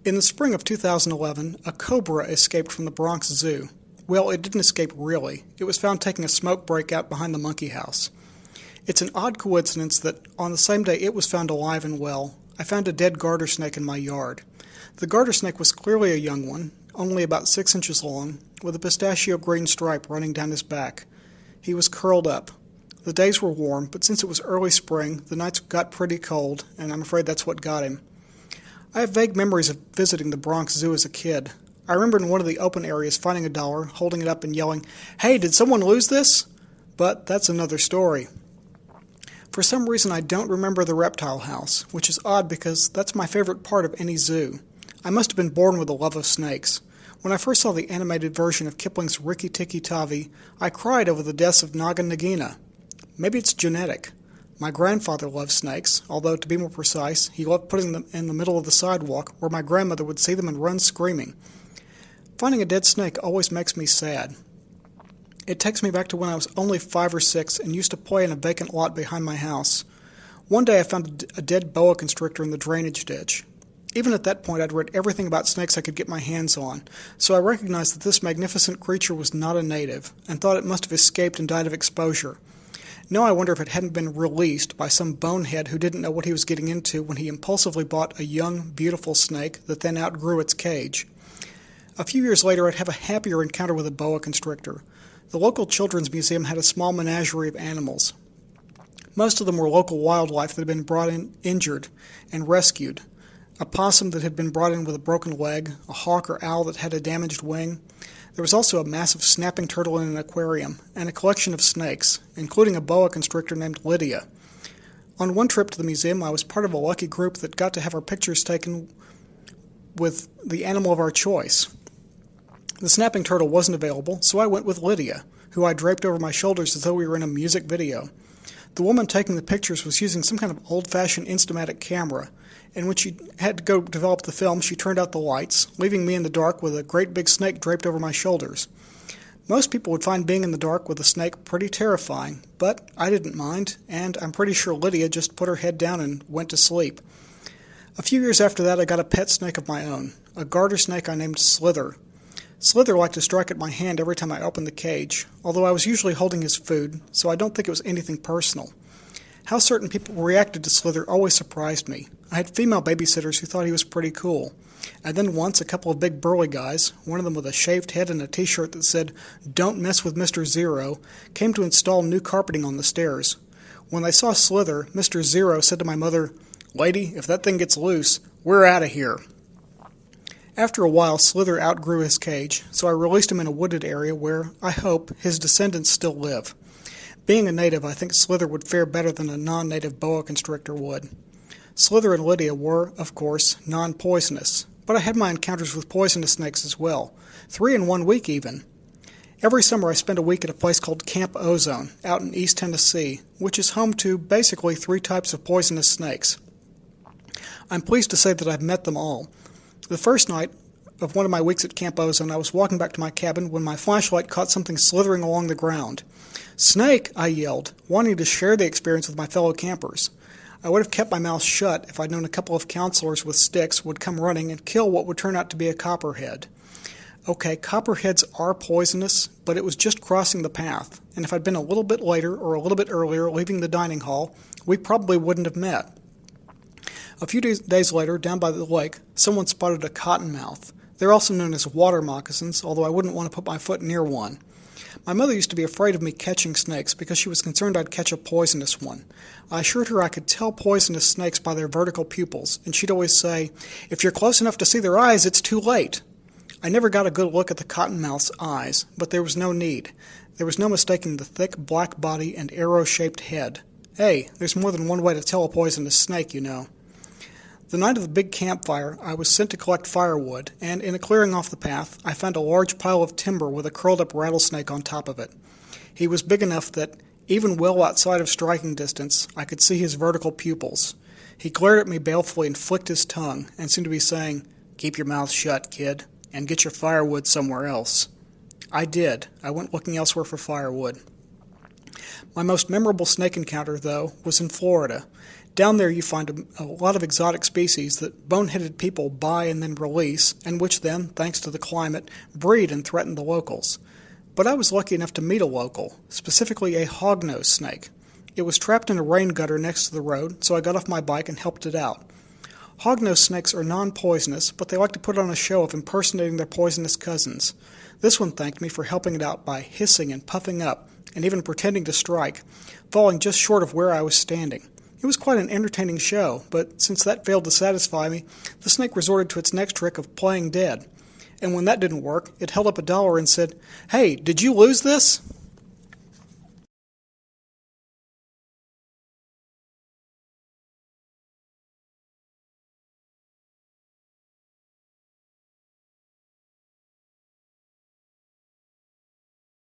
In the spring of 2011, a cobra escaped from the Bronx Zoo. Well, it didn't escape really. It was found taking a smoke break out behind the monkey house. It's an odd coincidence that on the same day it was found alive and well, I found a dead garter snake in my yard. The garter snake was clearly a young one, only about 6 inches long, with a pistachio green stripe running down his back. He was curled up. The days were warm, but since it was early spring, the nights got pretty cold, and I'm afraid that's what got him. I have vague memories of visiting the Bronx Zoo as a kid. I remember in one of the open areas finding a dollar, holding it up and yelling, "Hey, did someone lose this?" But that's another story. For some reason I don't remember the reptile house, which is odd because that's my favorite part of any zoo. I must have been born with a love of snakes. When I first saw the animated version of Kipling's Rikki Tikki Tavi, I cried over the deaths of Naga Nagina. Maybe it's genetic. My grandfather loved snakes, although to be more precise, he loved putting them in the middle of the sidewalk where my grandmother would see them and run screaming. Finding a dead snake always makes me sad. It takes me back to when I was only 5 or 6 and used to play in a vacant lot behind my house. One day I found a dead boa constrictor in the drainage ditch. Even at that point I'd read everything about snakes I could get my hands on, so I recognized that this magnificent creature was not a native, and thought it must have escaped and died of exposure. Now I wonder if it hadn't been released by some bonehead who didn't know what he was getting into when he impulsively bought a young, beautiful snake that then outgrew its cage. A few years later I'd have a happier encounter with a boa constrictor. The local children's museum had a small menagerie of animals. Most of them were local wildlife that had been brought in injured and rescued. A possum that had been brought in with a broken leg, a hawk or owl that had a damaged wing. There was also a massive snapping turtle in an aquarium, and a collection of snakes, including a boa constrictor named Lydia. On one trip to the museum, I was part of a lucky group that got to have our pictures taken with the animal of our choice. The snapping turtle wasn't available, so I went with Lydia, who I draped over my shoulders as though we were in a music video. The woman taking the pictures was using some kind of old-fashioned Instamatic camera, and when she had to go develop the film, she turned out the lights, leaving me in the dark with a great big snake draped over my shoulders. Most people would find being in the dark with a snake pretty terrifying, but I didn't mind, and I'm pretty sure Lydia just put her head down and went to sleep. A few years after that, I got a pet snake of my own, a garter snake I named Slither. Slither liked to strike at my hand every time I opened the cage, although I was usually holding his food, so I don't think it was anything personal. How certain people reacted to Slither always surprised me. I had female babysitters who thought he was pretty cool. And then once a couple of big burly guys, one of them with a shaved head and a t-shirt that said, "Don't mess with Mr. Zero," came to install new carpeting on the stairs. When they saw Slither, Mr. Zero said to my mother, "Lady, if that thing gets loose, we're out of here." After a while, Slither outgrew his cage, so I released him in a wooded area where, I hope, his descendants still live. Being a native, I think Slither would fare better than a non-native boa constrictor would. Slither and Lydia were, of course, non-poisonous, but I had my encounters with poisonous snakes as well, 3 in 1 week even. Every summer I spent a week at a place called Camp Ozone, out in East Tennessee, which is home to basically 3 types of poisonous snakes. I'm pleased to say that I've met them all. The first night of one of my weeks at Camp Ozone, I was walking back to my cabin when my flashlight caught something slithering along the ground. "Snake!" I yelled, wanting to share the experience with my fellow campers. I would have kept my mouth shut if I'd known a couple of counselors with sticks would come running and kill what would turn out to be a copperhead. Okay, copperheads are poisonous, but it was just crossing the path, and if I'd been a little bit later or a little bit earlier leaving the dining hall, we probably wouldn't have met. A few days later, down by the lake, someone spotted a cottonmouth. They're also known as water moccasins, although I wouldn't want to put my foot near one. My mother used to be afraid of me catching snakes because she was concerned I'd catch a poisonous one. I assured her I could tell poisonous snakes by their vertical pupils, and she'd always say, "If you're close enough to see their eyes, it's too late." I never got a good look at the cottonmouth's eyes, but there was no need. There was no mistaking the thick black body and arrow-shaped head. Hey, there's more than one way to tell a poisonous snake, you know. The night of the big campfire, I was sent to collect firewood, and in a clearing off the path, I found a large pile of timber with a curled-up rattlesnake on top of it. He was big enough that, even well outside of striking distance, I could see his vertical pupils. He glared at me balefully and flicked his tongue, and seemed to be saying, "Keep your mouth shut, kid, and get your firewood somewhere else." I did. I went looking elsewhere for firewood. My most memorable snake encounter, though, was in Florida. Down there you find a lot of exotic species that boneheaded people buy and then release, and which then, thanks to the climate, breed and threaten the locals. But I was lucky enough to meet a local, specifically a hognose snake. It was trapped in a rain gutter next to the road, so I got off my bike and helped it out. Hognose snakes are non-poisonous, but they like to put on a show of impersonating their poisonous cousins. This one thanked me for helping it out by hissing and puffing up, and even pretending to strike, falling just short of where I was standing. It was quite an entertaining show, but since that failed to satisfy me, the snake resorted to its next trick of playing dead. And when that didn't work, it held up $1 and said, "Hey, did you lose this?"